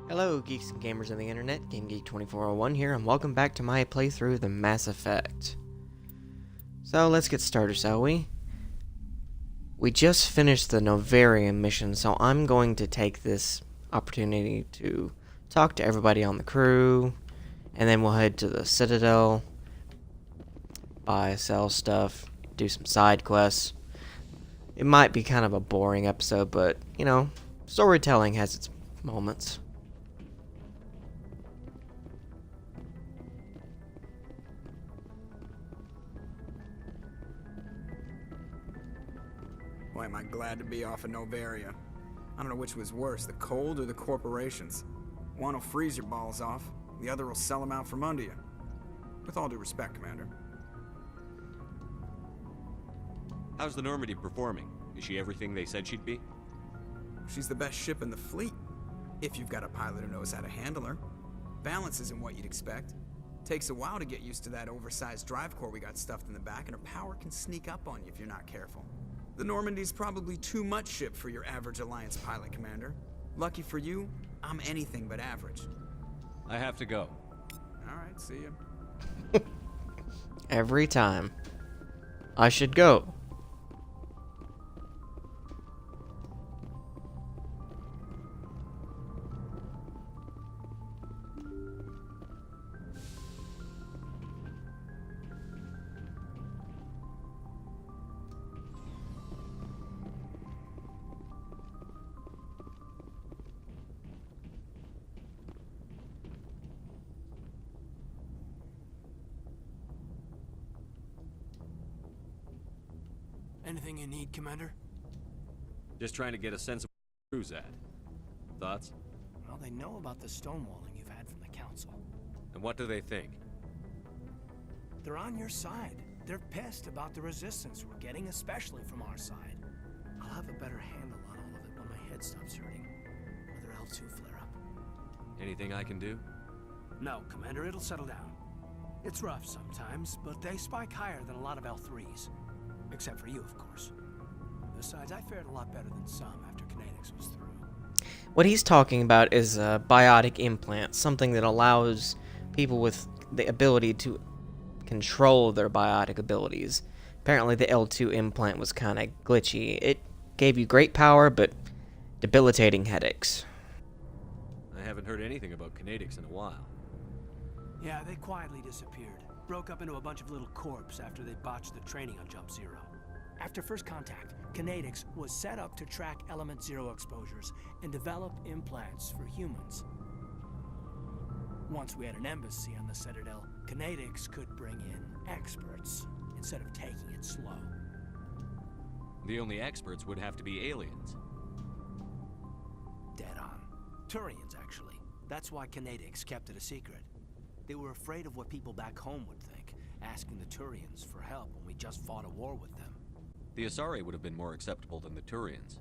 Hello, geeks and gamers on the internet, GameGeek2401 here, and welcome back to my playthrough of the Mass Effect. So, let's get started, shall we? We just finished the Noveria mission, so I'm going to take this opportunity to talk to everybody on the crew, and then we'll head to the citadel, buy, sell stuff, do some side quests. It might be kind of a boring episode, but, you know, storytelling has its moments. Boy, am I glad to be off of Noveria. I don't know which was worse, the cold or the corporations. One will freeze your balls off, the other will sell them out from under you. With all due respect, Commander. How's the Normandy performing? Is she everything they said she'd be? She's the best ship in the fleet, if you've got a pilot who knows how to handle her. Balance isn't what you'd expect. Takes a while to get used to that oversized drive core we got stuffed in the back, and her power can sneak up on you if you're not careful. The Normandy's probably too much ship for your average Alliance pilot, Commander. Lucky for you, I'm anything but average. I have to go. Alright, see ya. Every time. I should go. Anything you need, Commander? Just trying to get a sense of where the crew's at. Thoughts? Well, they know about the stonewalling you've had from the Council. And what do they think? They're on your side. They're pissed about the resistance we're getting, especially from our side. I'll have a better handle on all of it when my head stops hurting. Another L2 flare-up. Anything I can do? No, Commander, it'll settle down. It's rough sometimes, but they spike higher than a lot of L3s. Except for you, of course. Besides, I fared a lot better than some after Kinetics was through. What he's talking about is a biotic implant, something that allows people with the ability to control their biotic abilities. Apparently the L2 implant was kind of glitchy. It gave you great power, but debilitating headaches. I haven't heard anything about kinetics in a while. Yeah, they quietly disappeared. Broke up into a bunch of little corps after they botched the training on Jump Zero. After first contact, Kinetics was set up to track Element Zero exposures and develop implants for humans. Once we had an embassy on the Citadel, Kinetics could bring in experts instead of taking it slow. The only experts would have to be aliens. Dead on. Turians, actually. That's why Kinetics kept it a secret. They were afraid of what people back home would think, asking the Turians for help when we just fought a war with them. The Asari would have been more acceptable than the Turians.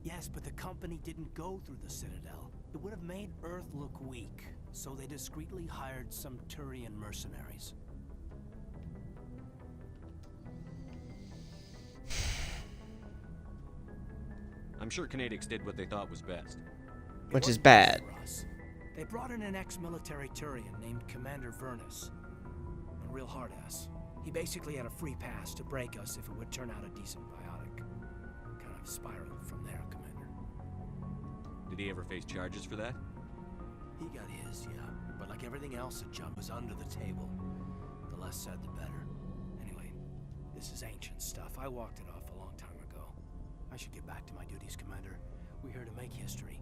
Yes, but the company didn't go through the Citadel. It would have made Earth look weak, so they discreetly hired some Turian mercenaries. I'm sure kinetics did what they thought was best. Which is bad. For us. They brought in an ex-military Turian named Commander Vernus. A real hard-ass. He basically had a free pass to break us if it would turn out a decent biotic. Kind of spiraled from there, Commander. Did he ever face charges for that? He got his, yeah. But like everything else at Jump was under the table. The less said, the better. Anyway, this is ancient stuff. I walked it off a long time ago. I should get back to my duties, Commander. We're here to make history,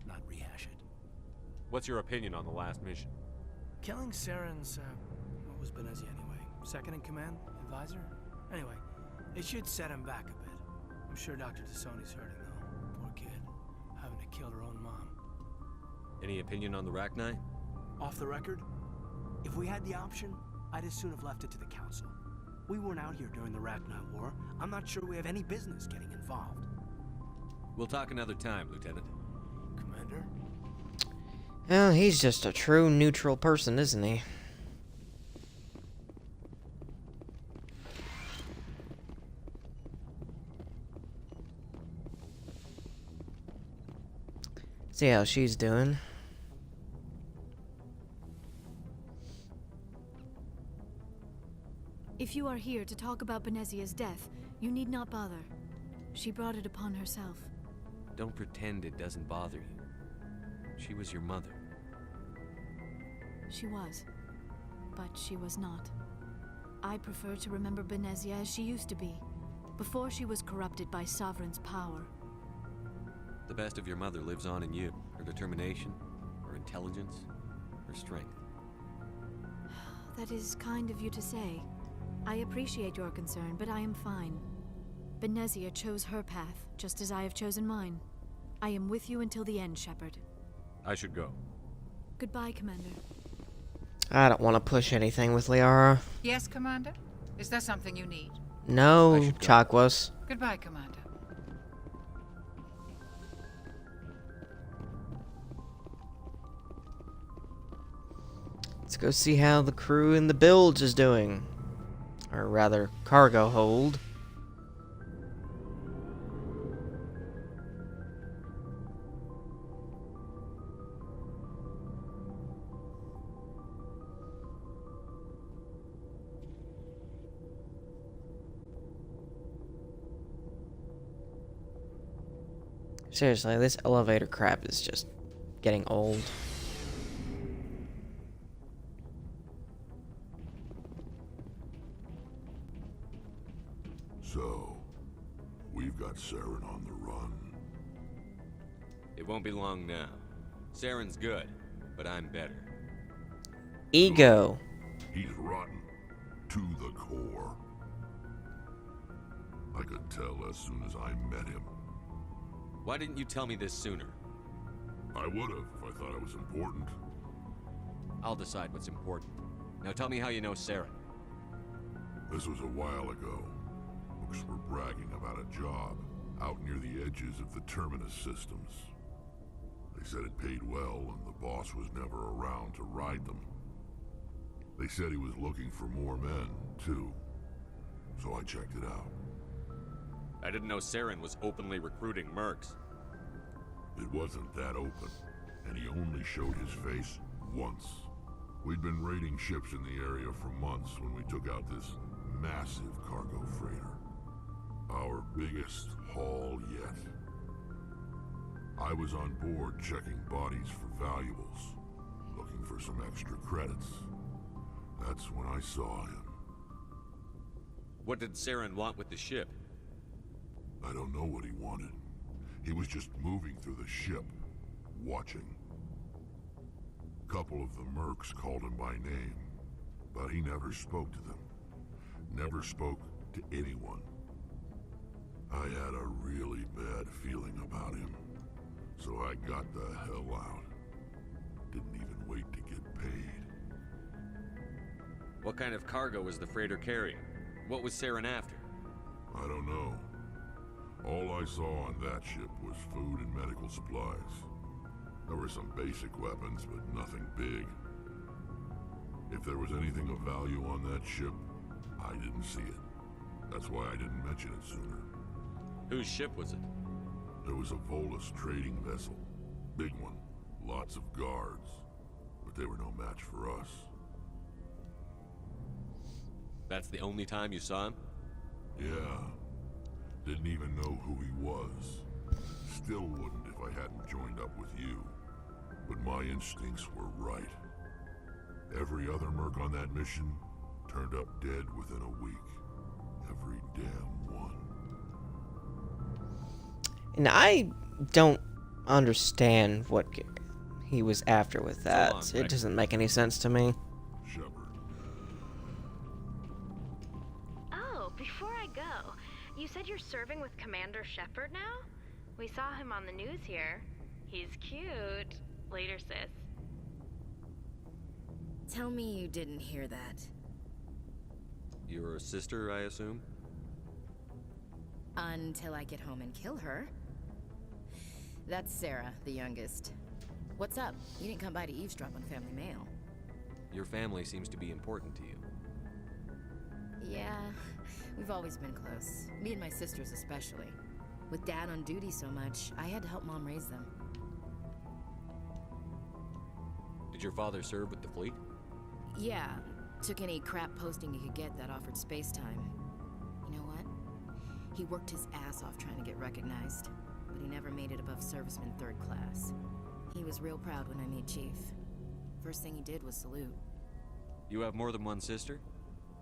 not rehash it. What's your opinion on the last mission? Killing Saren's, what was Benezi anyway? Second in command? Advisor? Anyway, it should set him back a bit. I'm sure Dr. Tassoni's hurting, though. Poor kid. Having to kill her own mom. Any opinion on the Rachni? Off the record? If we had the option, I'd as soon have left it to the Council. We weren't out here during the Rachni War. I'm not sure we have any business getting involved. We'll talk another time, Lieutenant. Commander? Well, he's just a true neutral person, isn't he? See how she's doing. If you are here to talk about Benezia's death, you need not bother. She brought it upon herself. Don't pretend it doesn't bother you. She was your mother. She was. But she was not. I prefer to remember Benezia as she used to be, before she was corrupted by Sovereign's power. The best of your mother lives on in you. Her determination, her intelligence, her strength. That is kind of you to say. I appreciate your concern, but I am fine. Benezia chose her path, just as I have chosen mine. I am with you until the end, Shepard. I should go. Goodbye, Commander. I don't want to push anything with Liara. Yes, Commander? Is there something you need? No, I should go. Chakwas. Goodbye, Commander. Let's go see how the crew in the bilge is doing. Or rather, cargo hold. Seriously, this elevator crap is just getting old. So, we've got Saren on the run. It won't be long now. Saren's good, but I'm better. Ego. He's rotten. To the core. I could tell as soon as I met him. Why didn't you tell me this sooner? I would've if I thought it was important. I'll decide what's important. Now tell me how you know Saren. This was a while ago. Books were bragging about a job out near the edges of the Terminus systems. They said it paid well and the boss was never around to ride them. They said he was looking for more men, too. So I checked it out. I didn't know Saren was openly recruiting mercs. It wasn't that open, and he only showed his face once. We'd been raiding ships in the area for months when we took out this massive cargo freighter. Our biggest haul yet. I was on board checking bodies for valuables, looking for some extra credits. That's when I saw him. What did Saren want with the ship? I don't know what he wanted. He was just moving through the ship, watching. Couple of the mercs called him by name, but he never spoke to them. Never spoke to anyone. I had a really bad feeling about him, so I got the hell out. Didn't even wait to get paid. What kind of cargo was the freighter carrying? What was Saren after? I don't know. All I saw on that ship was food and medical supplies. There were some basic weapons, but nothing big. If there was anything of value on that ship, I didn't see it. That's why I didn't mention it sooner. Whose ship was it? It was a Volus trading vessel. Big one. Lots of guards. But they were no match for us. That's the only time you saw him? Yeah. Didn't even know who he was. Still wouldn't if I hadn't joined up with you. But my instincts were right. Every other merc on that mission turned up dead within a week. Every damn one. And I don't understand what he was after with that. on, It Rex. doesn't make any sense to me. Shepard. Oh, before I go, you said you're serving with Commander Shepard now? We saw him on the news here. He's cute. Later, sis. Tell me you didn't hear that. Your sister, I assume? Until I get home and kill her. That's Sarah, the youngest. What's up? You didn't come by to eavesdrop on family mail. Your family seems to be important to you. Yeah, we've always been close. Me and my sisters especially. With Dad on duty so much, I had to help Mom raise them. Did your father serve with the fleet? Yeah, took any crap posting he could get that offered space time. You know what? He worked his ass off trying to get recognized, but he never made it above serviceman 3rd class. He was real proud when I met Chief. First thing he did was salute. You have more than one sister?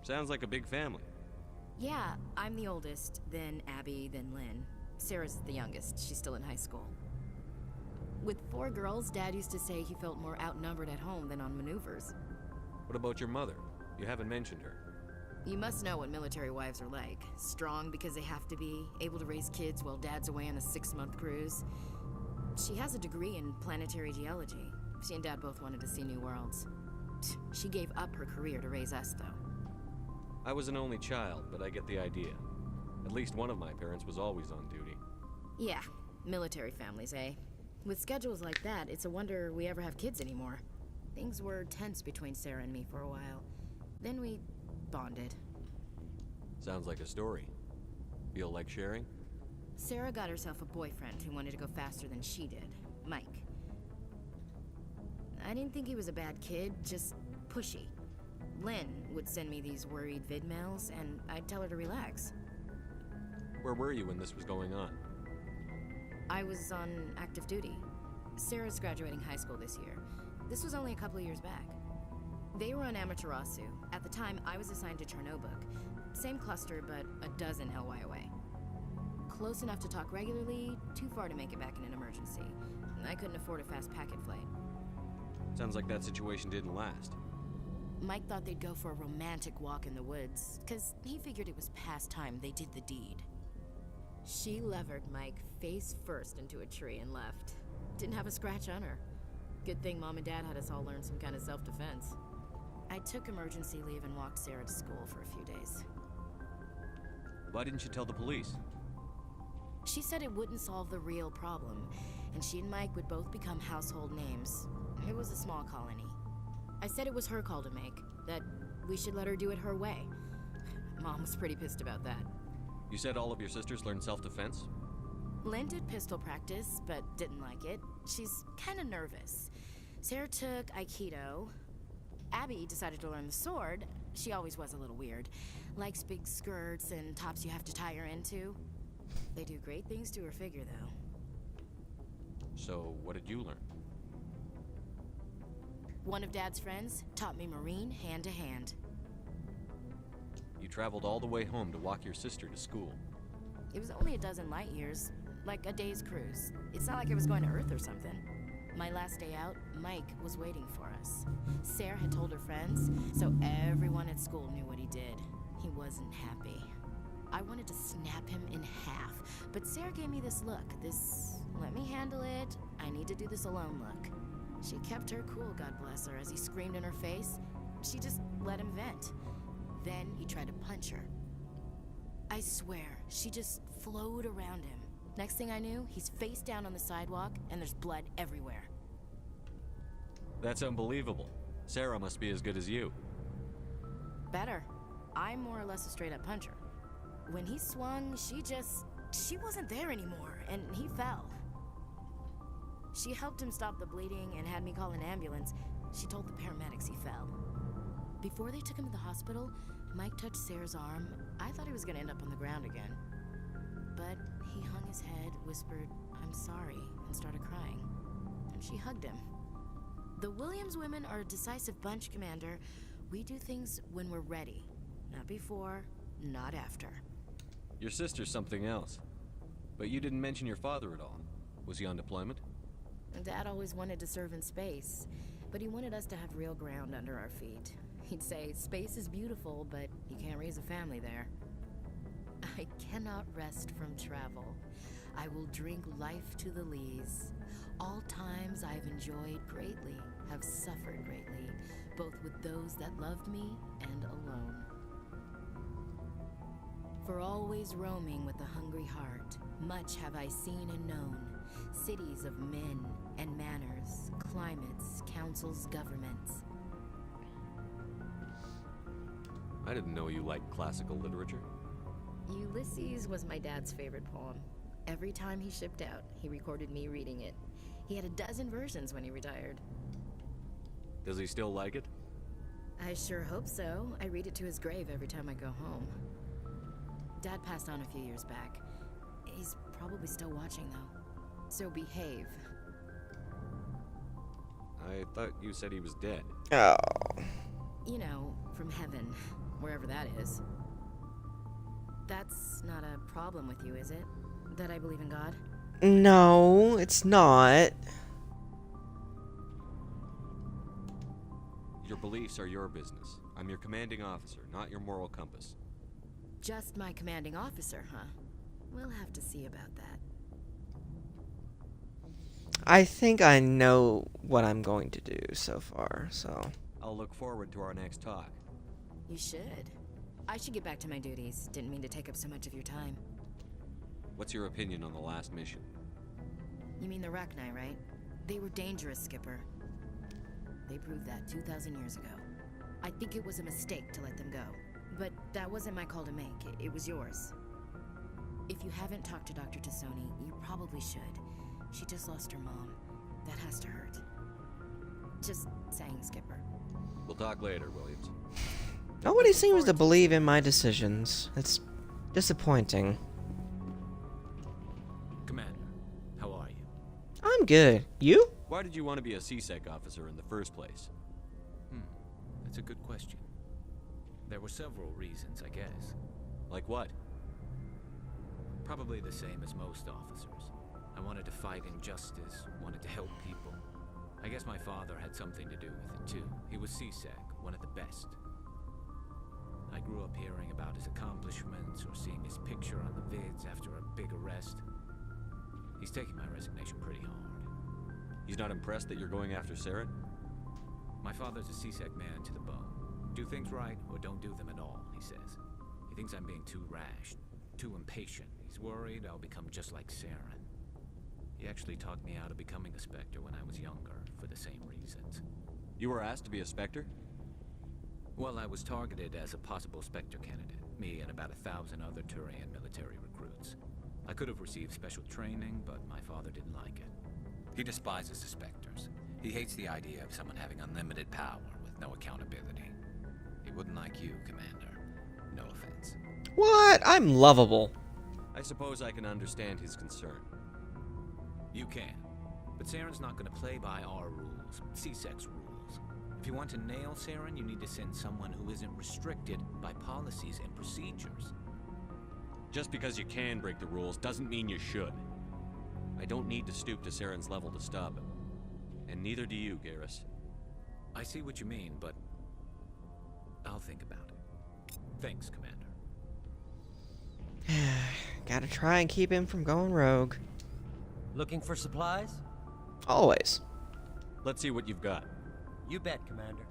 Sounds like a big family. Yeah, I'm the oldest, then Abby, then Lynn. Sarah's the youngest. She's still in high school. With 4 girls, Dad used to say he felt more outnumbered at home than on maneuvers. What about your mother? You haven't mentioned her. You must know what military wives are like. Strong because they have to be, able to raise kids while Dad's away on a 6-month cruise. She has a degree in planetary geology. She and Dad both wanted to see new worlds. She gave up her career to raise us, though. I was an only child, but I get the idea. At least one of my parents was always on duty. Yeah, military families, eh? With schedules like that, it's a wonder we ever have kids anymore. Things were tense between Sarah and me for a while. Then we bonded. Sounds like a story. Feel like sharing? Sarah got herself a boyfriend who wanted to go faster than she did, Mike. I didn't think he was a bad kid, just pushy. Lynn would send me these worried vid mails, and I'd tell her to relax. Where were you when this was going on? I was on active duty. Sarah's graduating high school this year. This was only a couple of years back. They were on Amaterasu. At the time, I was assigned to Chernobog. Same cluster, but a dozen LY away. Close enough to talk regularly, too far to make it back in an emergency. I couldn't afford a fast packet flight. Sounds like that situation didn't last. Mike thought they'd go for a romantic walk in the woods, because he figured it was past time they did the deed. She levered Mike face first into a tree and left. Didn't have a scratch on her. Good thing Mom and Dad had us all learn some kind of self-defense. I took emergency leave and walked Sarah to school for a few days. Why didn't you tell the police? She said it wouldn't solve the real problem, and she and Mike would both become household names. It was a small colony. I said it was her call to make, that we should let her do it her way. Mom was pretty pissed about that. You said all of your sisters learned self-defense? Lynn did pistol practice, but didn't like it. She's kind of nervous. Sarah took Aikido. Abby decided to learn the sword. She always was a little weird. Likes big skirts and tops you have to tie her into. They do great things to her figure, though. So, what did you learn? One of Dad's friends taught me Marine hand to hand. You traveled all the way home to walk your sister to school. It was only a dozen light years, like a day's cruise. It's not like I was going to Earth or something. My last day out, Mike was waiting for us. Sarah had told her friends, so everyone at school knew what he did. He wasn't happy. I wanted to snap him in half, but Sarah gave me this look, this let me handle it, I need to do this alone look. She kept her cool, God bless her, as he screamed in her face. She just let him vent. Then he tried to punch her. I swear, she just flowed around him. Next thing I knew, he's face down on the sidewalk, and there's blood everywhere. That's unbelievable. Sarah must be as good as you. Better. I'm more or less a straight-up puncher. When he swung, she wasn't there anymore, and he fell. She helped him stop the bleeding and had me call an ambulance. She told the paramedics he fell. Before they took him to the hospital, Mike touched Sarah's arm. I thought he was gonna end up on the ground again. But he hung his head, whispered, "I'm sorry," and started crying. And she hugged him. The Williams women are a decisive bunch, Commander. We do things when we're ready. Not before, not after. Your sister's something else. But you didn't mention your father at all. Was he on deployment? Dad always wanted to serve in space, but he wanted us to have real ground under our feet. He'd say, space is beautiful, but you can't raise a family there. I cannot rest from travel. I will drink life to the lees. All times I've enjoyed greatly, have suffered greatly, both with those that loved me and alone. For always roaming with a hungry heart, much have I seen and known, cities of men and manners, climates, councils, governments. I didn't know you liked classical literature. Ulysses was my dad's favorite poem. Every time he shipped out, he recorded me reading it. He had a dozen versions when he retired. Does he still like it? I sure hope so. I read it to his grave every time I go home. Dad passed on a few years back. He's probably still watching, though. So behave. I thought you said he was dead. Oh. You know, from heaven, wherever that is. That's not a problem with you, is it? That I believe in God? No, it's not. Your beliefs are your business. I'm your commanding officer, not your moral compass. Just my commanding officer, huh? We'll have to see about that. I think I know what I'm going to do so far, so... I'll look forward to our next talk. You should. I should get back to my duties. Didn't mean to take up so much of your time. What's your opinion on the last mission? You mean the Rachni, right? They were dangerous, Skipper. They proved that 2,000 years ago. I think it was a mistake to let them go. But that wasn't my call to make. It was yours. If you haven't talked to Dr. Tassoni, you probably should. She just lost her mom. That has to hurt. Just saying, Skipper. We'll talk later, Williams. Nobody seems to believe in my decisions. It's disappointing. Commander, how are you? I'm good. You? Why did you want to be a CSEC officer in the first place? That's a good question. There were several reasons, I guess. Like what? Probably the same as most officers. I wanted to fight injustice, wanted to help people. I guess my father had something to do with it too. He was CSEC, one of the best. I grew up hearing about his accomplishments or seeing his picture on the vids after a big arrest. He's taking my resignation pretty hard. He's not impressed that you're going after Saren? My father's a CSEC man to the bone. Do things right or don't do them at all, he says. He thinks I'm being too rash, too impatient. He's worried I'll become just like Saren. He actually talked me out of becoming a Spectre when I was younger, for the same reasons. You were asked to be a Spectre? Well, I was targeted as a possible Spectre candidate, me and about 1,000 other Turian military recruits. I could have received special training, but my father didn't like it. He despises the Spectres. He hates the idea of someone having unlimited power with no accountability. He wouldn't like you, Commander. No offense. What? I'm lovable. I suppose I can understand his concern. You can. But Saren's not going to play by our rules, CSEC's rules. If you want to nail Saren, you need to send someone who isn't restricted by policies and procedures. Just because you can break the rules doesn't mean you should. I don't need to stoop to Saren's level to stop him. And neither do you, Garrus. I see what you mean, but I'll think about it. Thanks, Commander. Gotta try and keep him from going rogue. Looking for supplies? Always. Let's see what you've got. You bet, Commander.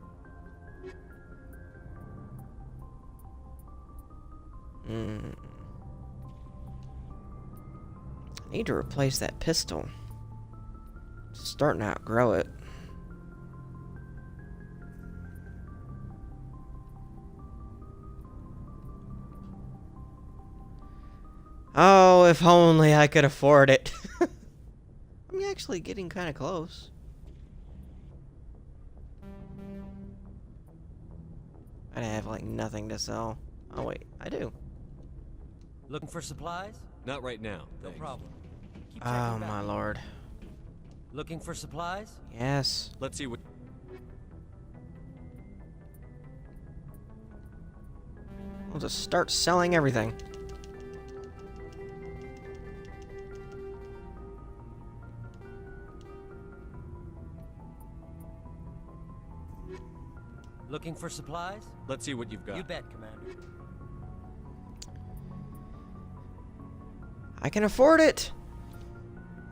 I need to replace that pistol. It's starting to outgrow it. Oh, if only I could afford it. I'm actually getting kind of close. I have like nothing to sell. Oh wait, I do. Looking for supplies? Not right now, No thanks. problem. Keep Oh checking back. my lord. Looking for supplies? Yes. Let's see what... I'll just start selling everything. Looking for supplies? Let's see what you've got. You bet, Commander. I can afford it.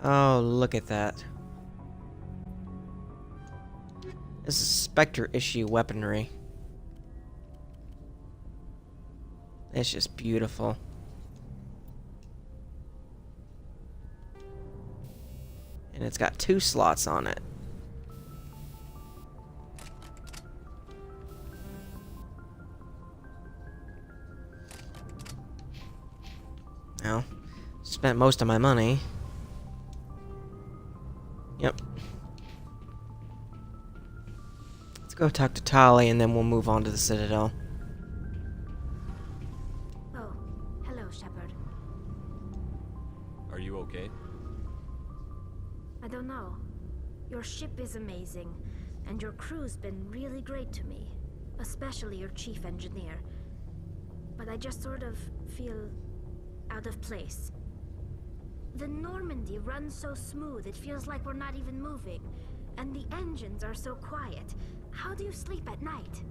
Oh, look at that. This is Spectre issue weaponry. It's just beautiful. And it's got 2 slots on it. Now, spent most of my money. Yep. Go talk to Tali, and then we'll move on to the Citadel. Oh, hello, Shepard. Are you okay? I don't know. Your ship is amazing, and your crew's been really great to me. Especially your chief engineer. But I just sort of feel out of place. The Normandy runs so smooth it feels like we're not even moving. And the engines are so quiet. How do you sleep at night?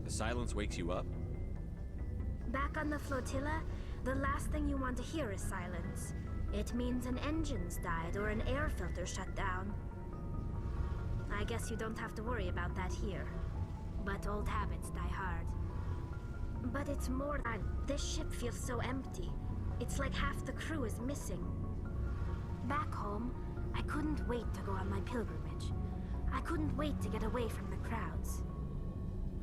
The silence wakes you up? Back on the flotilla, the last thing you want to hear is silence. It means an engine's died or an air filter shut down. I guess you don't have to worry about that here. But old habits die hard. But it's more than... This ship feels so empty. It's like half the crew is missing. Back home, I couldn't wait to go on my pilgrimage. I couldn't wait to get away from the crowds.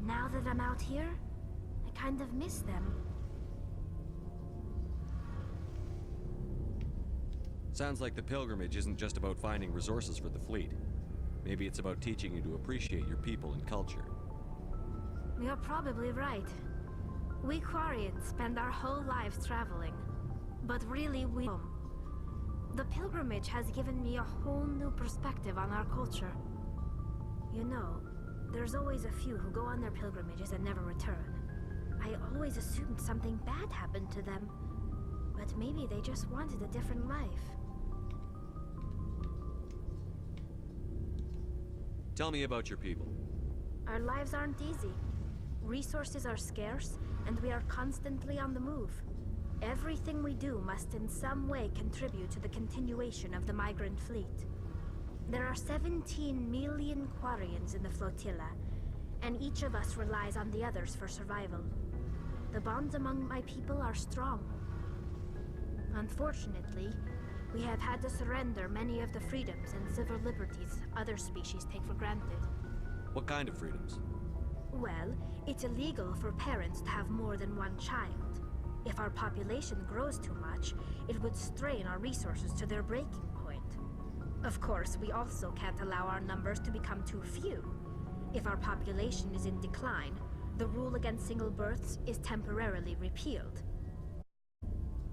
Now that I'm out here, I kind of miss them. Sounds like the pilgrimage isn't just about finding resources for the fleet. Maybe it's about teaching you to appreciate your people and culture. You're probably right. We Quarians spend our whole lives traveling. But really we home. The pilgrimage has given me a whole new perspective on our culture. You know, there's always a few who go on their pilgrimages and never return. I always assumed something bad happened to them. But maybe they just wanted a different life. Tell me about your people. Our lives aren't easy. Resources are scarce, and we are constantly on the move. Everything we do must in some way contribute to the continuation of the migrant fleet. There are 17 million Quarians in the flotilla, and each of us relies on the others for survival. The bonds among my people are strong. Unfortunately, we have had to surrender many of the freedoms and civil liberties other species take for granted. What kind of freedoms? Well, it's illegal for parents to have more than one child. If our population grows too much, it would strain our resources to their breaking point. Of course, we also can't allow our numbers to become too few. If our population is in decline, the rule against single births is temporarily repealed.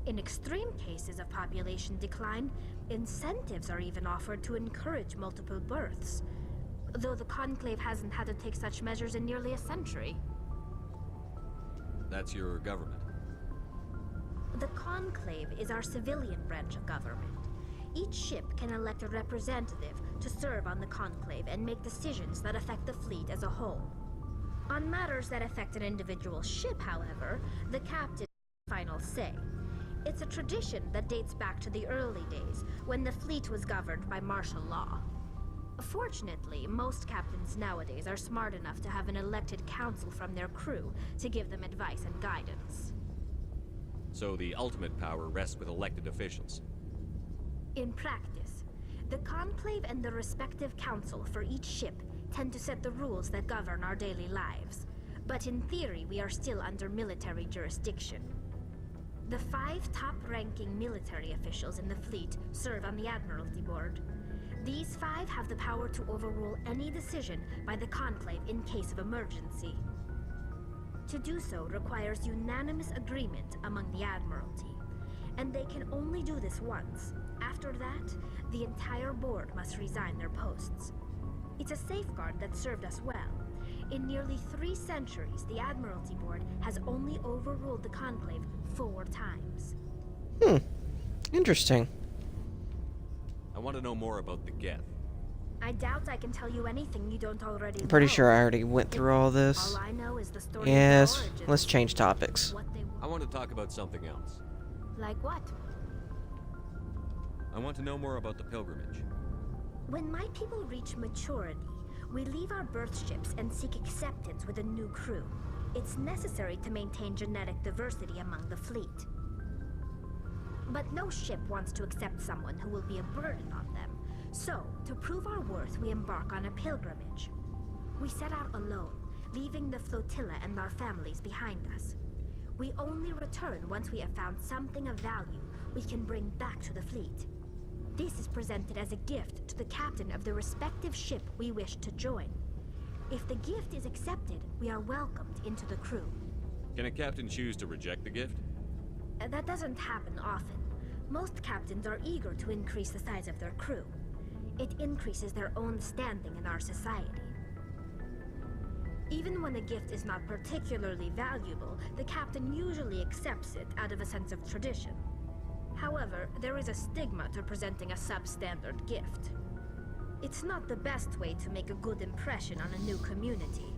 In extreme cases of population decline, incentives are even offered to encourage multiple births, though the Conclave hasn't had to take such measures in nearly a century. That's your government. The Conclave is our civilian branch of government. Each ship can elect a representative to serve on the Conclave and make decisions that affect the fleet as a whole. On matters that affect an individual ship, however, the captain has final say. It's a tradition that dates back to the early days, when the fleet was governed by martial law. Fortunately, most captains nowadays are smart enough to have an elected council from their crew to give them advice and guidance. So the ultimate power rests with elected officials. In practice, the Conclave and the respective council for each ship tend to set the rules that govern our daily lives. But in theory, we are still under military jurisdiction. The 5 top-ranking military officials in the fleet serve on the Admiralty Board. These 5 have the power to overrule any decision by the Conclave in case of emergency. To do so requires unanimous agreement among the Admiralty, and they can only do this once. After that, the entire board must resign their posts. It's a safeguard that served us well. In nearly 3 centuries, the Admiralty Board has only overruled the Conclave 4 times. Interesting. I want to know more about the Geth. I doubt I can tell you anything you don't already know. I'm pretty sure I already went through all this. All I know is the story Yes, of their origins, let's change topics. what they I want to talk about something else. like what? I want to know more about the pilgrimage. When my people reach maturity, we leave our birth ships and seek acceptance with a new crew. It's necessary to maintain genetic diversity among the fleet. But no ship wants to accept someone who will be a burden on them. So, to prove our worth, we embark on a pilgrimage. We set out alone, leaving the flotilla and our families behind us. We only return once we have found something of value we can bring back to the fleet. This is presented as a gift to the captain of the respective ship we wish to join. If the gift is accepted, we are welcomed into the crew. Can a captain choose to reject the gift? That doesn't happen often. Most captains are eager to increase the size of their crew. It increases their own standing in our society. Even when a gift is not particularly valuable, the captain usually accepts it out of a sense of tradition. However, there is a stigma to presenting a substandard gift. It's not the best way to make a good impression on a new community.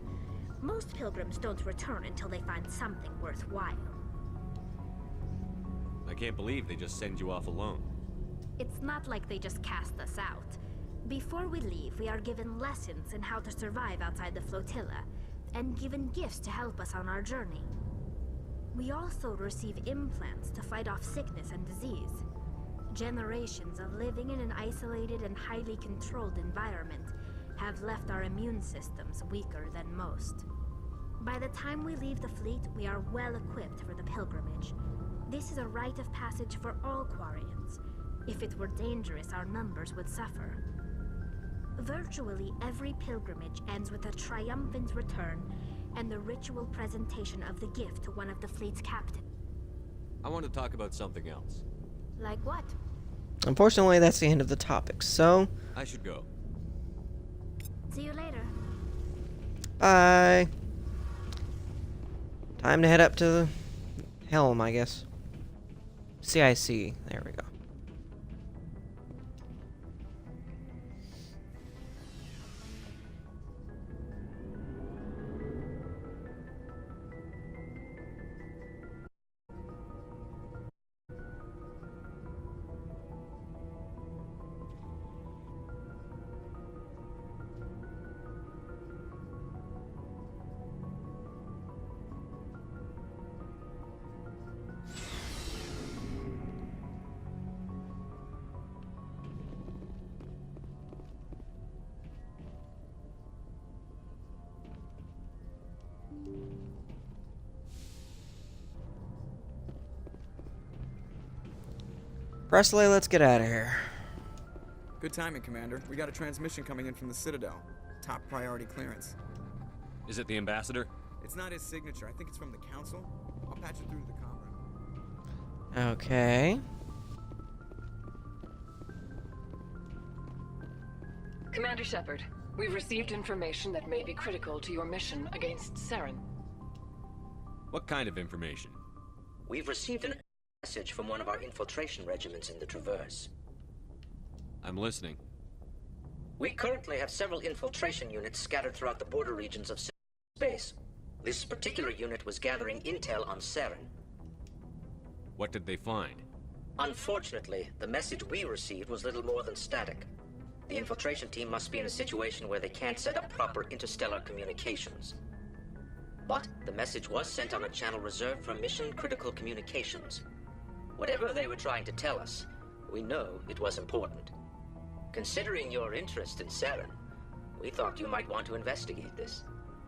Most pilgrims don't return until they find something worthwhile. I can't believe they just send you off alone. It's not like they just cast us out. Before we leave, we are given lessons in how to survive outside the flotilla, and given gifts to help us on our journey. We also receive implants to fight off sickness and disease. Generations of living in an isolated and highly controlled environment have left our immune systems weaker than most. By the time we leave the fleet, we are well equipped for the pilgrimage. This is a rite of passage for all Quarians. If it were dangerous, our numbers would suffer. Virtually every pilgrimage ends with a triumphant return and the ritual presentation of the gift to one of the fleet's captains. I want to talk about something else. Like what? Unfortunately, that's the end of the topic, so I should go. See you later. bye. Time to head up to the helm, I guess. CIC. There we go. Presley, let's get out of here. Good timing, Commander. We got a transmission coming in from the Citadel. Top priority clearance. Is it the ambassador? It's not his signature. I think it's from the Council. I'll patch it through to the comm room. Okay. Commander Shepard, we've received information that may be critical to your mission against Saren. What kind of information? We've received a message from one of our infiltration regiments in the Traverse. I'm listening. We currently have several infiltration units scattered throughout the border regions of space. This particular unit was gathering intel on Saren. What did they find? Unfortunately, the message we received was little more than static. The infiltration team must be in a situation where they can't set up proper interstellar communications. But the message was sent on a channel reserved for mission-critical communications. Whatever they were trying to tell us, we know it was important. Considering your interest in Saren, we thought you might want to investigate this.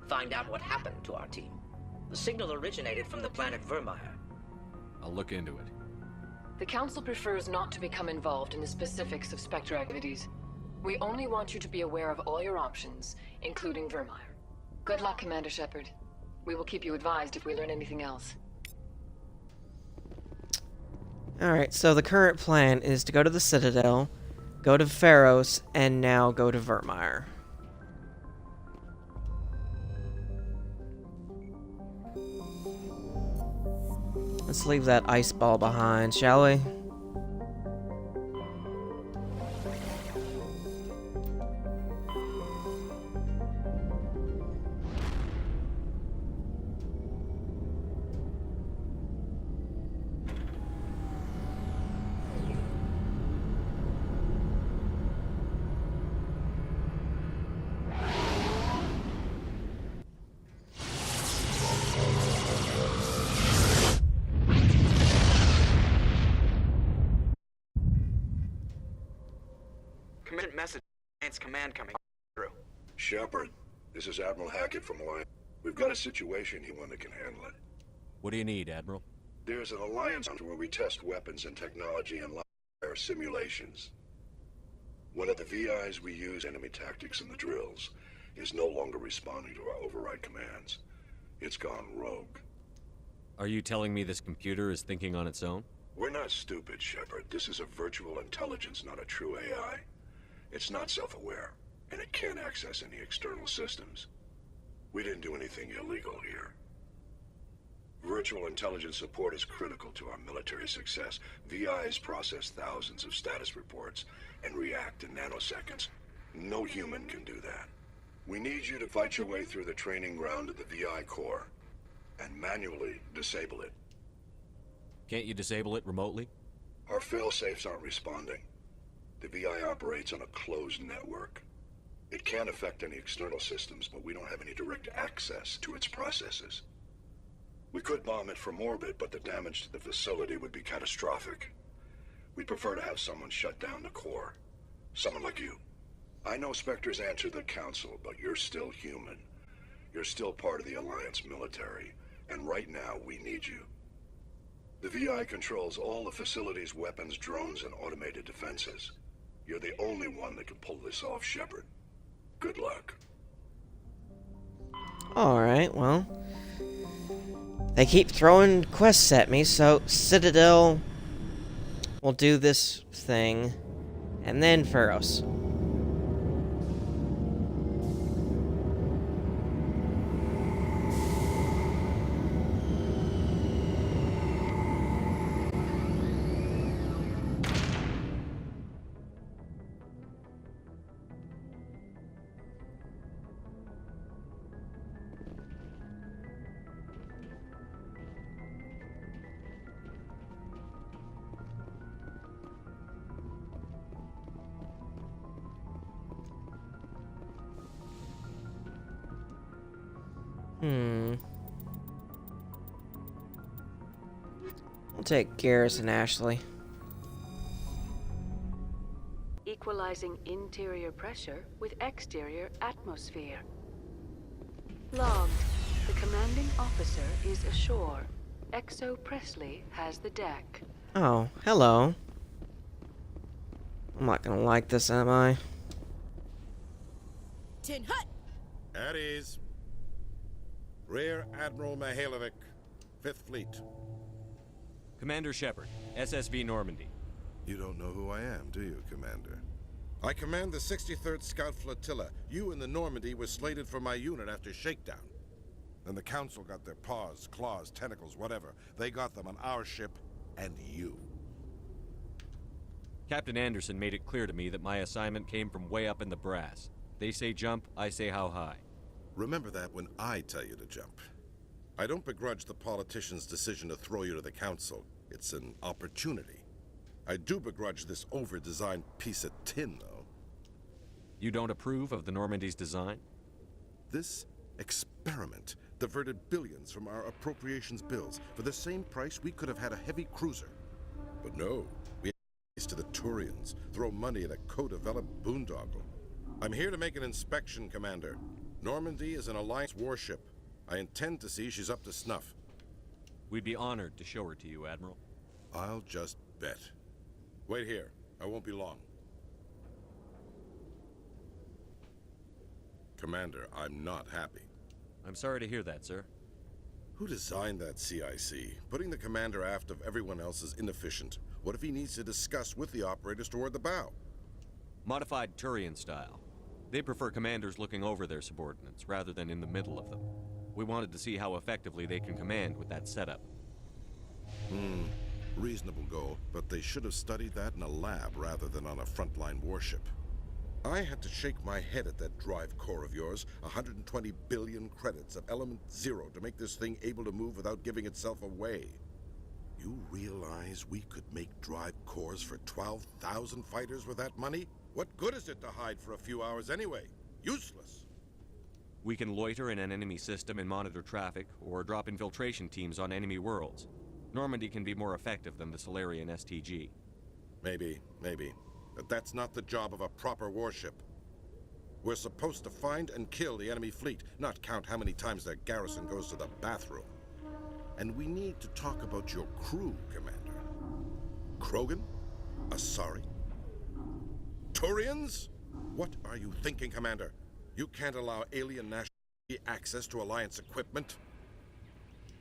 Find out what happened to our team. The signal originated from the planet Vermeer. I'll look into it. The Council prefers not to become involved in the specifics of Spectre activities. We only want you to be aware of all your options, including Vermeer. Good luck, Commander Shepard. We will keep you advised if we learn anything else. Alright, so the current plan is to go to the Citadel, go to Pharos, and now go to Vermeer. Let's leave that ice ball behind, shall we? Message. Command coming through. Shepard, this is Admiral Hackett from Alliance. We've got a situation here, one that can handle it. What do you need, Admiral? There's an Alliance where we test weapons and technology in live simulations. One of the VIs we use enemy tactics in the drills. is no longer responding to our override commands. It's gone rogue. Are you telling me this computer is thinking on its own? We're not stupid, Shepard. This is a virtual intelligence, not a true AI. It's not self-aware, and it can't access any external systems. We didn't do anything illegal here. Virtual intelligence support is critical to our military success. VIs process thousands of status reports and react in nanoseconds. No human can do that. We need you to fight your way through the training ground of the VI core and manually disable it. Can't you disable it remotely? Our failsafes aren't responding. The VI operates on a closed network. It can affect any external systems, but we don't have any direct access to its processes. We could bomb it from orbit, but the damage to the facility would be catastrophic. We'd prefer to have someone shut down the core. Someone like you. I know Spectres answer the Council, but you're still human. You're still part of the Alliance military, and right now we need you. The VI controls all the facility's weapons, drones, and automated defenses. You're the only one that can pull this off, Shepard. Good luck. Alright, well. They keep throwing quests at me, so Citadel will do this thing. And then Pharos. We'll take Garrison Ashley. Equalizing interior pressure with exterior atmosphere. Logged. The commanding officer is ashore. Exo Presley has the deck. Oh, hello. I'm not gonna like this, am I? Tin Hut! At ease. Rear Admiral Mihailovic, 5th Fleet. Commander Shepard, SSV Normandy. You don't know who I am, do you, Commander? I command the 63rd Scout Flotilla. You and the Normandy were slated for my unit after shakedown. Then the Council got their paws, claws, tentacles, whatever. They got them on our ship and you. Captain Anderson made it clear to me that my assignment came from way up in the brass. They say jump, I say how high. Remember that when I tell you to jump. I don't begrudge the politician's decision to throw you to the Council. It's an opportunity. I do begrudge this over-designed piece of tin, though. You don't approve of the Normandy's design? This experiment diverted billions from our appropriations bills. For the same price, we could have had a heavy cruiser. But no, we to the Turians, throw money at a co-developed boondoggle. I'm here to make an inspection, Commander. Normandy is an Alliance warship. I intend to see she's up to snuff. We'd be honored to show her to you, Admiral. I'll just bet. Wait here. I won't be long. Commander, I'm not happy. I'm sorry to hear that, sir. Who designed that CIC? Putting the commander aft of everyone else is inefficient. What if he needs to discuss with the operators toward the bow? Modified Turian style. They prefer commanders looking over their subordinates, rather than in the middle of them. We wanted to see how effectively they can command with that setup. Reasonable goal, but they should have studied that in a lab rather than on a frontline warship. I had to shake my head at that drive core of yours. 120 billion credits of element 0 to make this thing able to move without giving itself away. You realize we could make drive cores for 12,000 fighters with that money? What good is it to hide for a few hours anyway? Useless. We can loiter in an enemy system and monitor traffic, or drop infiltration teams on enemy worlds. Normandy can be more effective than the Solarian STG. Maybe. But that's not the job of a proper warship. We're supposed to find and kill the enemy fleet, not count how many times their garrison goes to the bathroom. And we need to talk about your crew, Commander. Krogan? Asari? Turians? What are you thinking, Commander? You can't allow alien nationality access to Alliance equipment?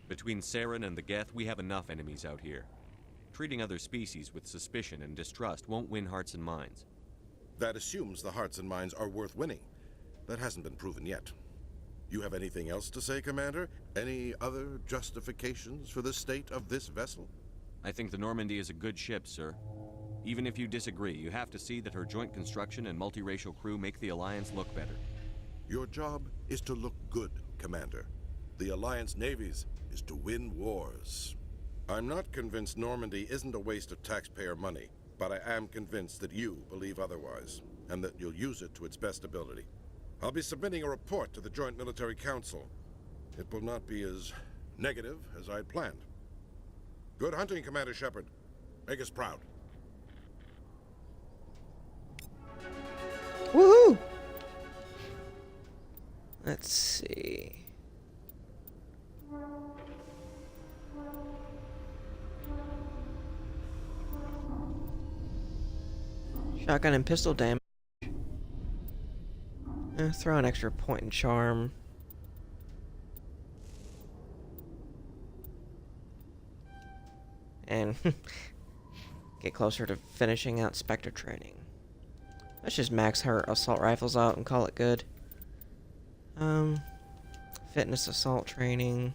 Between Saren and the Geth, we have enough enemies out here. Treating other species with suspicion and distrust won't win hearts and minds. That assumes the hearts and minds are worth winning. That hasn't been proven yet. You have anything else to say, Commander? Any other justifications for the state of this vessel? I think the Normandy is a good ship, sir. Even if you disagree, you have to see that her joint construction and multiracial crew make the Alliance look better. Your job is to look good, Commander. The Alliance navies is to win wars. I'm not convinced Normandy isn't a waste of taxpayer money, but I am convinced that you believe otherwise, and that you'll use it to its best ability. I'll be submitting a report to the Joint Military Council. It will not be as negative as I'd planned. Good hunting, Commander Shepard. Make us proud. Woohoo! Let's see. Shotgun and pistol damage. Throw an extra point in charm. And get closer to finishing out Spectre training. Let's just max her assault rifles out and call it good. Fitness assault training.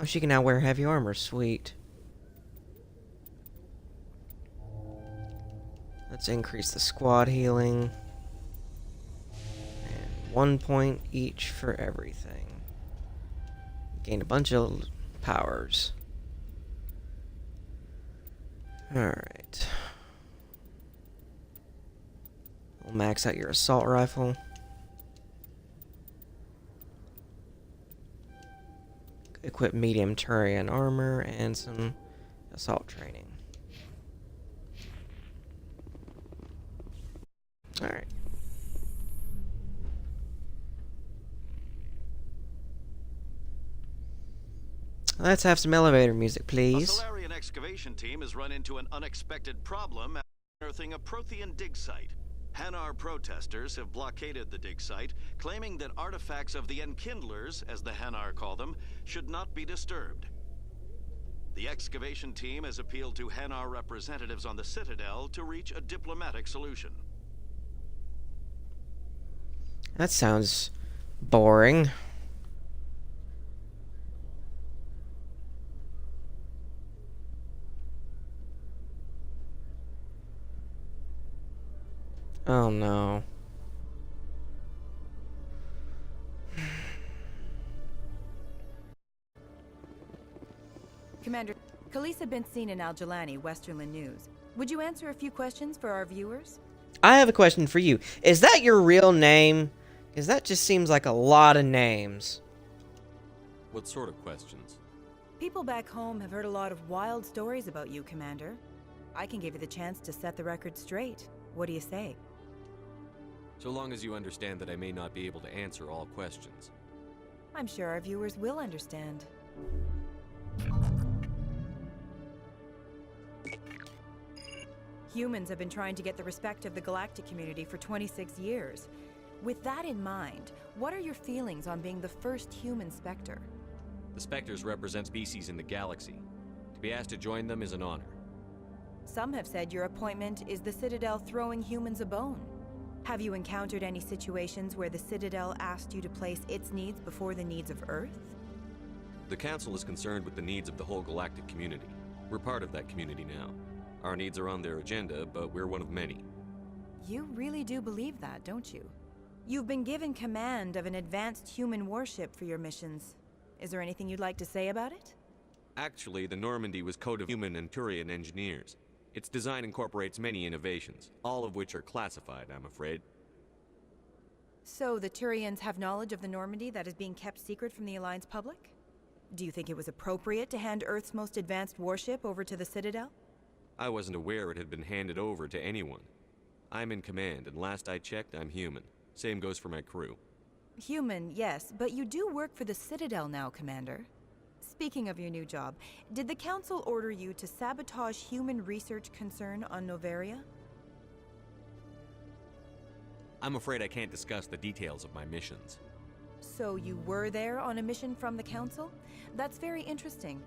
Oh, she can now wear heavy armor. Sweet. Let's increase the squad healing. And 1 point each for everything. Gain a bunch of powers. Alright. We'll max out your assault rifle. Equip medium Turian armor and some assault training. Alright. Let's have some elevator music, please. A Solarian excavation team has run into an unexpected problem after unearthing a Prothean dig site. Hanar protesters have blockaded the dig site, claiming that artifacts of the Enkindlers, as the Hanar call them, should not be disturbed. The excavation team has appealed to Hanar representatives on the Citadel to reach a diplomatic solution. That sounds boring. Oh no. Commander, Khalees had been seen in Al-Jalani, Westerland News. Would you answer a few questions for our viewers? I have a question for you. Is that your real name? Because that just seems like a lot of names. What sort of questions? People back home have heard a lot of wild stories about you, Commander. I can give you the chance to set the record straight. What do you say? So long as you understand that I may not be able to answer all questions. I'm sure our viewers will understand. Humans have been trying to get the respect of the galactic community for 26 years. With that in mind, what are your feelings on being the first human Spectre? The Spectres represent species in the galaxy. To be asked to join them is an honor. Some have said your appointment is the Citadel throwing humans a bone. Have you encountered any situations where the Citadel asked you to place its needs before the needs of Earth? The Council is concerned with the needs of the whole galactic community. We're part of that community now. Our needs are on their agenda, but we're one of many. You really do believe that, don't you? You've been given command of an advanced human warship for your missions. Is there anything you'd like to say about it? Actually, the Normandy was code of human and Turian engineers. Its design incorporates many innovations, all of which are classified, I'm afraid. So the Turians have knowledge of the Normandy that is being kept secret from the Alliance public? Do you think it was appropriate to hand Earth's most advanced warship over to the Citadel? I wasn't aware it had been handed over to anyone. I'm in command, and last I checked, I'm human. Same goes for my crew. Human, yes, but you do work for the Citadel now, Commander. Speaking of your new job, did the Council order you to sabotage human research concern on Noveria? I'm afraid I can't discuss the details of my missions. So you were there on a mission from the Council? That's very interesting.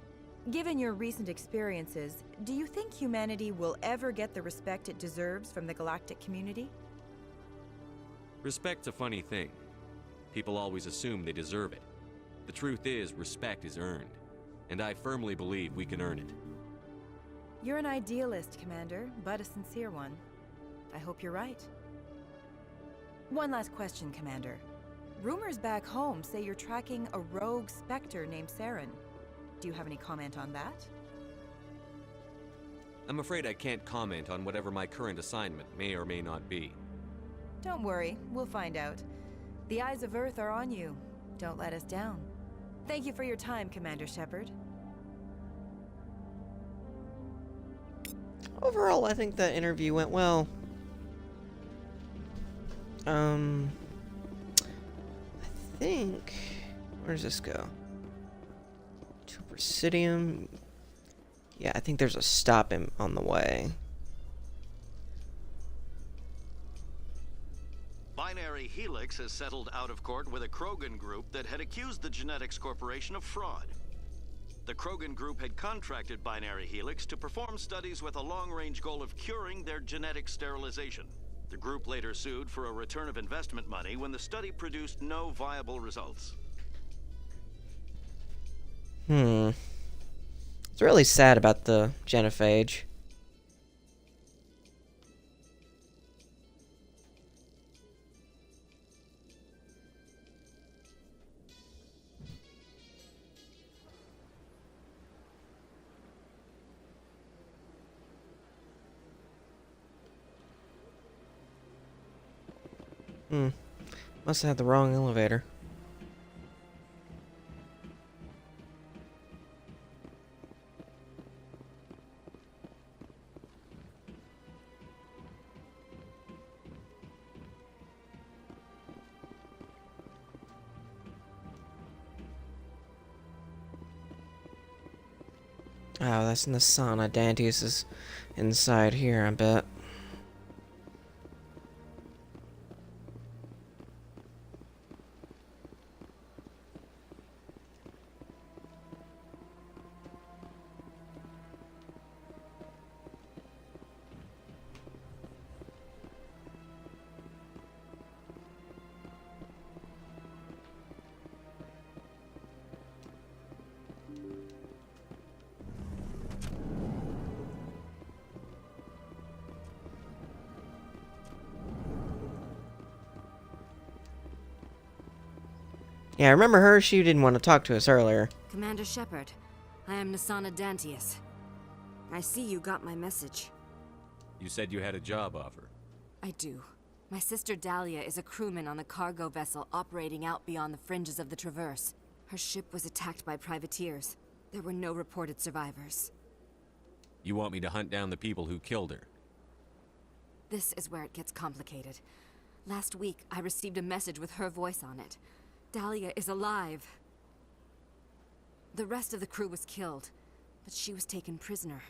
Given your recent experiences, do you think humanity will ever get the respect it deserves from the galactic community? Respect's a funny thing. People always assume they deserve it. The truth is, respect is earned. And I firmly believe we can earn it. You're an idealist, Commander, but a sincere one. I hope you're right. One last question, Commander. Rumors back home say you're tracking a rogue Spectre named Saren. Do you have any comment on that? I'm afraid I can't comment on whatever my current assignment may or may not be. Don't worry, we'll find out. The eyes of Earth are on you. Don't let us down. Thank you for your time, Commander Shepard. Overall, I think the interview went well. I think... Where does this go? To Presidium. Yeah, I think there's a stop on the way. Binary Helix has settled out of court with a Krogan group that had accused the Genetics Corporation of fraud. The Krogan group had contracted Binary Helix to perform studies with a long-range goal of curing their genetic sterilization. The group later sued for a return of investment money when the study produced no viable results. It's really sad about the genophage. Must have had the wrong elevator. Oh, that's Nasana. Dantius is inside here, I bet. Yeah, I remember her. She didn't want to talk to us earlier. Commander Shepard, I am Nasana Dantius. I see you got my message. You said you had a job offer. I do. My sister Dahlia is a crewman on the cargo vessel operating out beyond the fringes of the Traverse. Her ship was attacked by privateers. There were no reported survivors. You want me to hunt down the people who killed her? This is where it gets complicated. Last week, I received a message with her voice on it. Dahlia is alive. The rest of the crew was killed, but she was taken prisoner.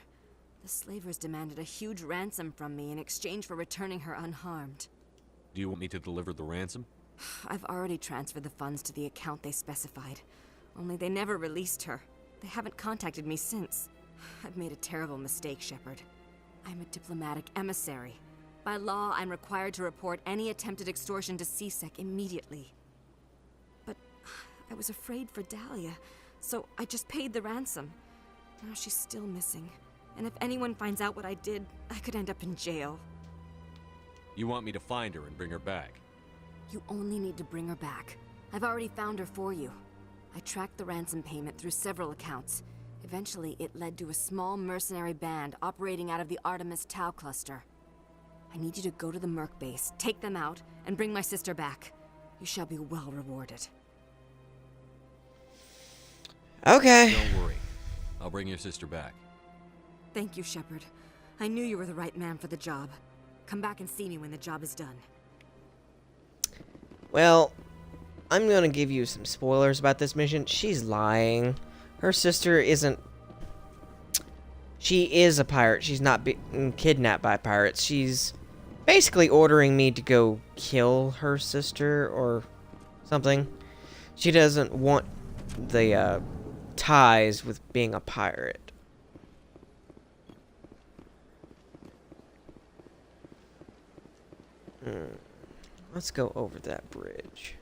The slavers demanded a huge ransom from me in exchange for returning her unharmed. Do you want me to deliver the ransom? I've already transferred the funds to the account they specified. Only they never released her. They haven't contacted me since. I've made a terrible mistake, Shepard. I'm a diplomatic emissary. By law, I'm required to report any attempted extortion to CSEC immediately. But I was afraid for Dahlia, so I just paid the ransom. Now she's still missing. And if anyone finds out what I did, I could end up in jail. You want me to find her and bring her back? You only need to bring her back. I've already found her for you. I tracked the ransom payment through several accounts. Eventually, it led to a small mercenary band operating out of the Artemis Tau cluster. I need you to go to the Merc base, take them out, and bring my sister back. You shall be well rewarded. Okay. Don't worry. I'll bring your sister back. Thank you, Shepard. I knew you were the right man for the job. Come back and see me when the job is done. Well, I'm gonna give you some spoilers about this mission. She's lying. Her sister isn't... She is a pirate. She's not being kidnapped by pirates. She's basically ordering me to go kill her sister or something. She doesn't want the ties with being a pirate. Let's go over that bridge.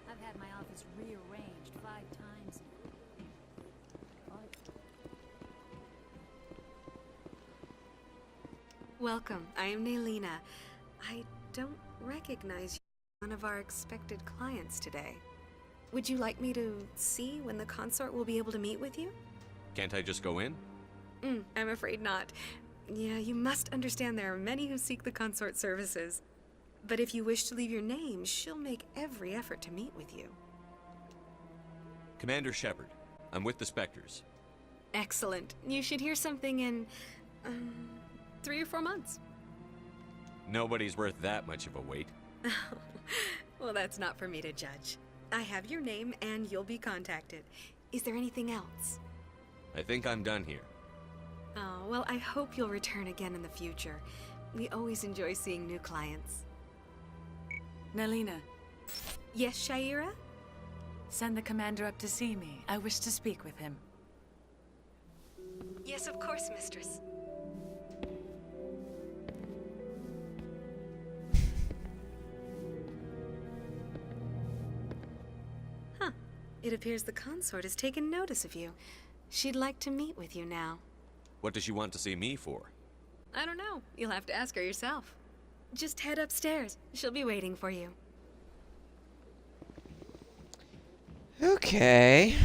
I've had my office rearranged 5 times. Welcome. I am Naylina. I don't recognize you as one of our expected clients today. Would you like me to see when the consort will be able to meet with you? Can't I just go in? I'm afraid not. Yeah, you must understand there are many who seek the consort services. But if you wish to leave your name, she'll make every effort to meet with you. Commander Shepard, I'm with the Spectres. Excellent. You should hear something in 3 or 4 months. Nobody's worth that much of a wait. Well, that's not for me to judge. I have your name and you'll be contacted. Is there anything else? I think I'm done here. Oh, well, I hope you'll return again in the future. We always enjoy seeing new clients. Nalina, Yes, Shaira? send the commander up to see me. I wish to speak with him. Yes, of course, mistress. Huh. It appears the consort has taken notice of you. She'd like to meet with you now. What does she want to see me for? I don't know. You'll have to ask her yourself. Just head upstairs. She'll be waiting for you. Okay.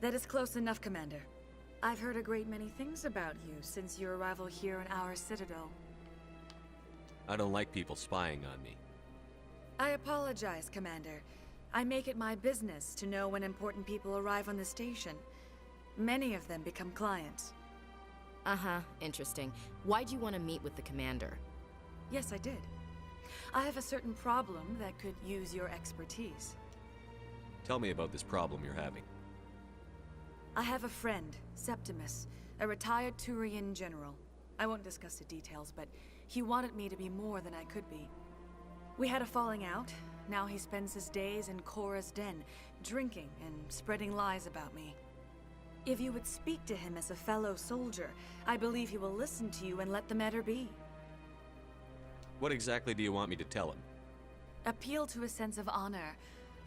That is close enough, Commander. I've heard a great many things about you since your arrival here in our citadel. I don't like people spying on me. I apologize, Commander. I make it my business to know when important people arrive on the station. Many of them become clients. Uh-huh, interesting. Why'd you want to meet with the commander? Yes, I did. I have a certain problem that could use your expertise. Tell me about this problem you're having. I have a friend, Septimus, a retired Turian general. I won't discuss the details, but he wanted me to be more than I could be. We had a falling out. Now he spends his days in Korra's den, drinking and spreading lies about me. If you would speak to him as a fellow soldier, I believe he will listen to you and let the matter be. What exactly do you want me to tell him? Appeal to his sense of honor.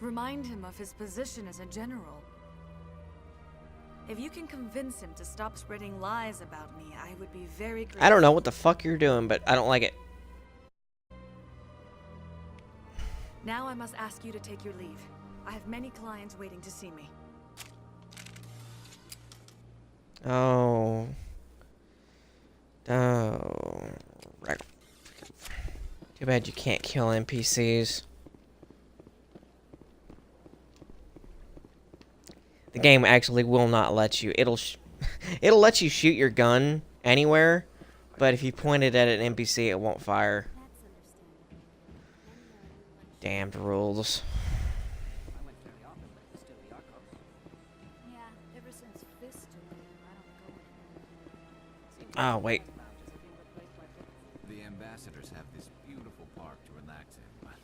Remind him of his position as a general. If you can convince him to stop spreading lies about me, I would be very grateful. I don't know what the fuck you're doing, but I don't like it. Now I must ask you to take your leave. I have many clients waiting to see me. Oh. Oh. Right. Too bad you can't kill NPCs. The game actually will not let you. It'll let you shoot your gun anywhere, but if you point it at an NPC, it won't fire. Damned rules. Oh, wait. The ambassadors have this beautiful park to relax in, but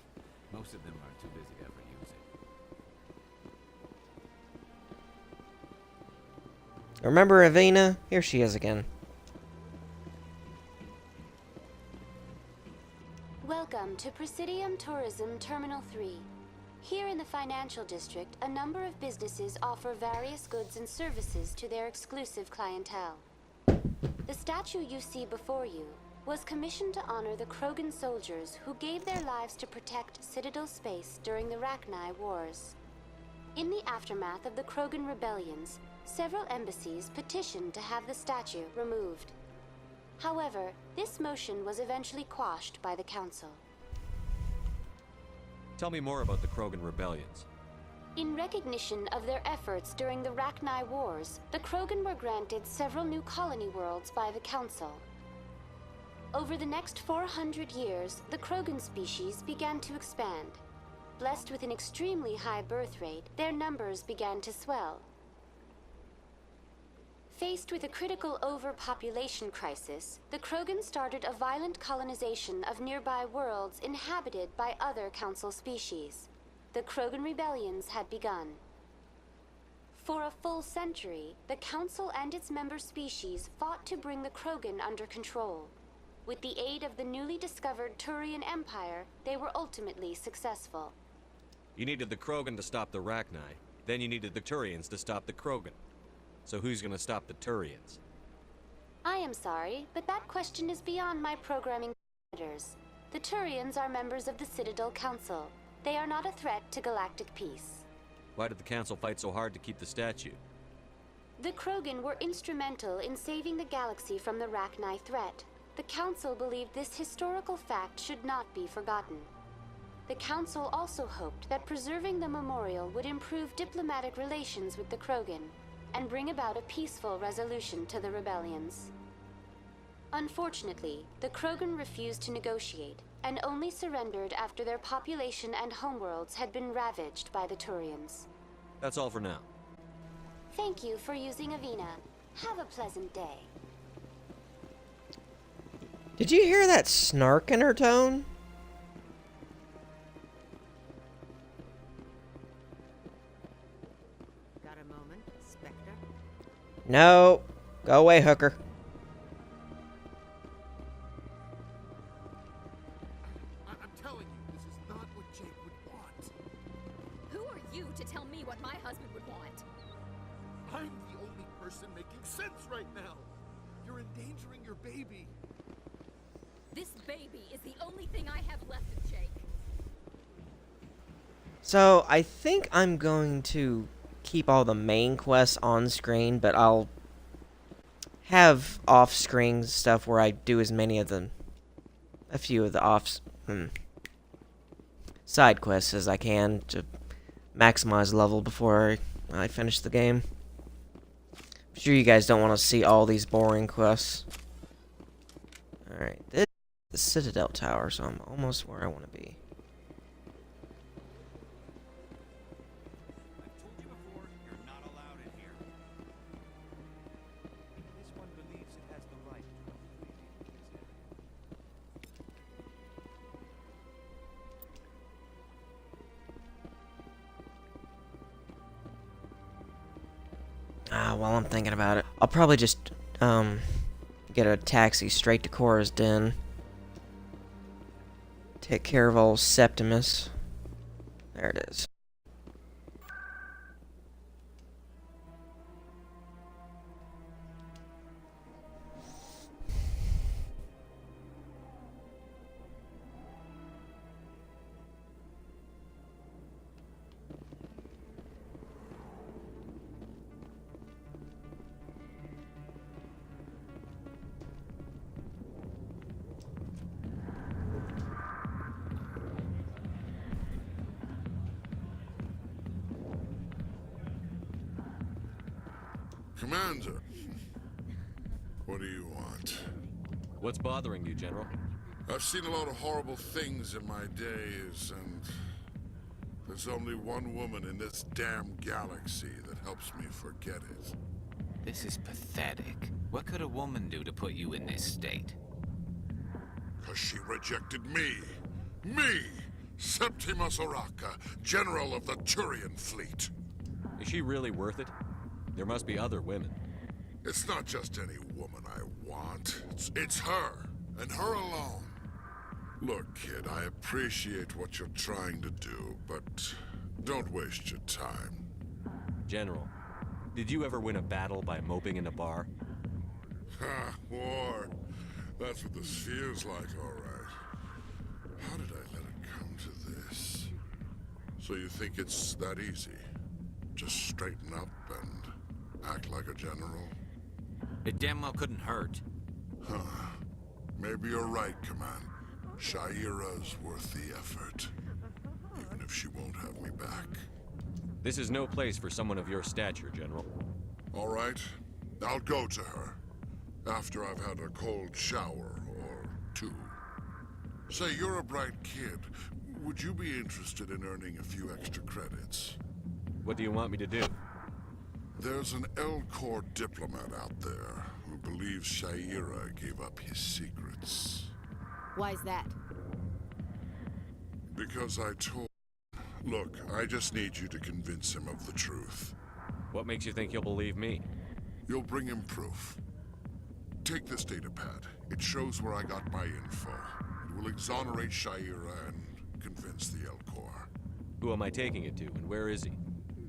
most of them are too busy to ever use it. Remember Avina? Here she is again. Welcome to Presidium Tourism Terminal 3. Here in the financial district, a number of businesses offer various goods and services to their exclusive clientele. The statue you see before you was commissioned to honor the Krogan soldiers who gave their lives to protect Citadel space during the Rachni Wars. In the aftermath of the Krogan rebellions, several embassies petitioned to have the statue removed. However, this motion was eventually quashed by the Council. Tell me more about the Krogan rebellions. In recognition of their efforts during the Rachni Wars, the Krogan were granted several new colony worlds by the Council. Over the next 400 years, the Krogan species began to expand. Blessed with an extremely high birth rate, their numbers began to swell. Faced with a critical overpopulation crisis, the Krogan started a violent colonization of nearby worlds inhabited by other Council species. The Krogan rebellions had begun. For a full century, the Council and its member species fought to bring the Krogan under control. With the aid of the newly discovered Turian Empire, they were ultimately successful. You needed the Krogan to stop the Rachni, then you needed the Turians to stop the Krogan. So who's gonna stop the Turians? I am sorry, but that question is beyond my programming parameters. The Turians are members of the Citadel Council. They are not a threat to galactic peace. Why did the Council fight so hard to keep the statue? The Krogan were instrumental in saving the galaxy from the Rachni threat. The Council believed this historical fact should not be forgotten. The Council also hoped that preserving the memorial would improve diplomatic relations with the Krogan and bring about a peaceful resolution to the rebellions. Unfortunately, the Krogan refused to negotiate and only surrendered after their population and homeworlds had been ravaged by the Turians. That's all for now. Thank you for using Avina. Have a pleasant day. Did you hear that snark in her tone? Got a moment, Spectre? No. Go away, hooker. I'm telling you, this is not what Jake would want. Who are you to tell me what my husband would want? I'm the only person making sense right now. You're endangering your baby. This baby is the only thing I have left of Jake. So, I think I'm going to keep all the main quests on screen, but I'll have off-screen stuff where I do as many of them, a few of the side quests as I can to maximize level before I finish the game. I'm sure you guys don't want to see all these boring quests. Alright, this is the Citadel Tower, so I'm almost where I want to be. While I'm thinking about it, I'll probably just, get a taxi straight to Cora's Den. Take care of old Septimus. There it is. Commander, what do you want? What's bothering you, General? I've seen a lot of horrible things in my days, and there's only one woman in this damn galaxy that helps me forget it. This is pathetic. What could a woman do to put you in this state? 'Cause she rejected me! Me! Septimus Oraka, General of the Turian Fleet. Is she really worth it? There must be other women. It's not just any woman I want. It's her, and her alone. Look, kid, I appreciate what you're trying to do, but don't waste your time. General, did you ever win a battle by moping in a bar? Ha, war. That's what the sphere's like, all right. How did I let it come to this? So you think it's that easy? Just straighten up and act like a general? It damn well couldn't hurt. Huh. Maybe you're right, Command. Shaira's worth the effort. Even if she won't have me back. This is no place for someone of your stature, General. All right. I'll go to her. After I've had a cold shower or two. Say, you're a bright kid. Would you be interested in earning a few extra credits? What do you want me to do? There's an L-Corps diplomat out there who believes Shaira gave up his secrets. Why's that? Because I told... Look, I just need you to convince him of the truth. What makes you think he'll believe me? You'll bring him proof. Take this datapad. It shows where I got my info. It will exonerate Shaira and convince the L-Corps. Who am I taking it to, and where is he?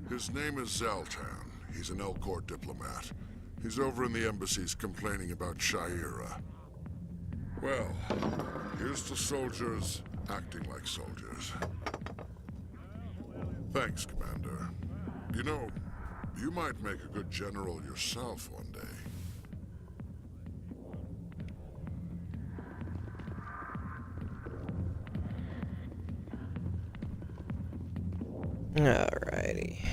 His name is Zaltan. He's an L-Corps diplomat. He's over in the embassies complaining about Shaira. Well, here's to soldiers acting like soldiers. Thanks, Commander. You know, you might make a good general yourself one day. Alrighty.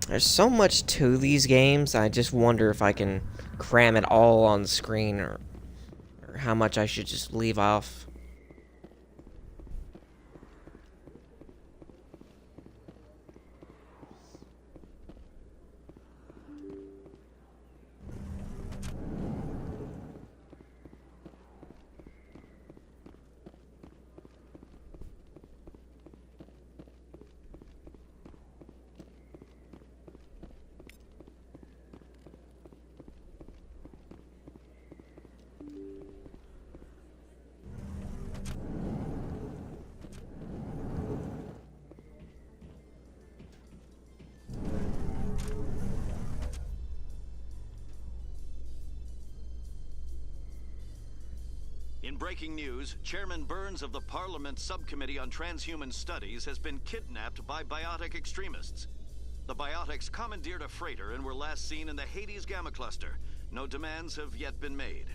There's so much to these games, I just wonder if I can cram it all on the screen or how much I should just leave off. In breaking news, Chairman Burns of the Parliament Subcommittee on Transhuman Studies has been kidnapped by biotic extremists. The biotics commandeered a freighter and were last seen in the Hades Gamma Cluster. No demands have yet been made.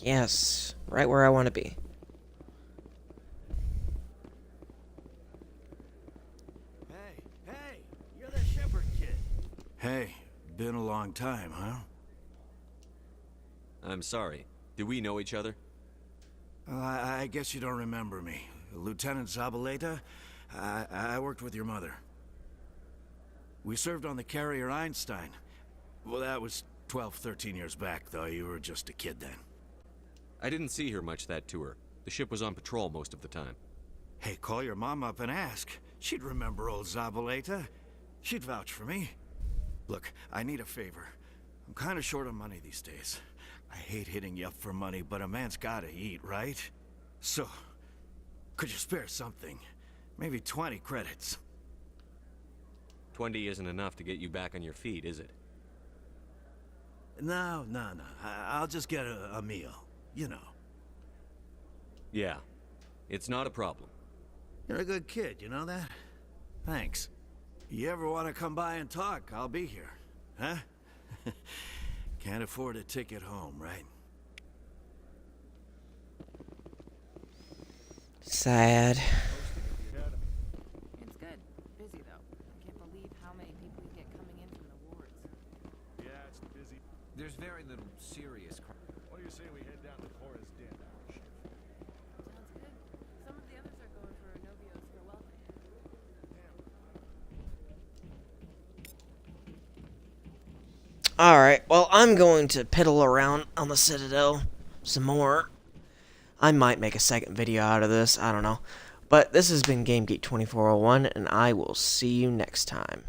Yes, right where I want to be. Hey, you're the Shepherd kid. Hey, been a long time, huh? I'm sorry. Do we know each other? I guess you don't remember me. Lieutenant Zabaleta? I worked with your mother. We served on the carrier Einstein. Well, that was 12, 13 years back, though. You were just a kid then. I didn't see her much that tour. The ship was on patrol most of the time. Hey, call your mom up and ask. She'd remember old Zabaleta. She'd vouch for me. Look, I need a favor. I'm kind of short on money these days. I hate hitting you up for money, but a man's gotta eat, right? So, could you spare something? Maybe 20 credits. 20 isn't enough to get you back on your feet, is it? No. I'll just get a meal. You know. Yeah. It's not a problem. You're a good kid, you know that? Thanks. You ever want to come by and talk, I'll be here. Huh? Can't afford a ticket home, right? Sad. It's good. Busy, though. I can't believe how many people you get coming in from the wards. Yeah, it's busy. There's very little serious crime. What do you say we head down to Cora's Den? Sounds good. Some of the others are going for Novios for welcome. Alright, well, I'm going to piddle around on the Citadel some more. I might make a second video out of this, I don't know. But this has been GameGeek 2401, and I will see you next time.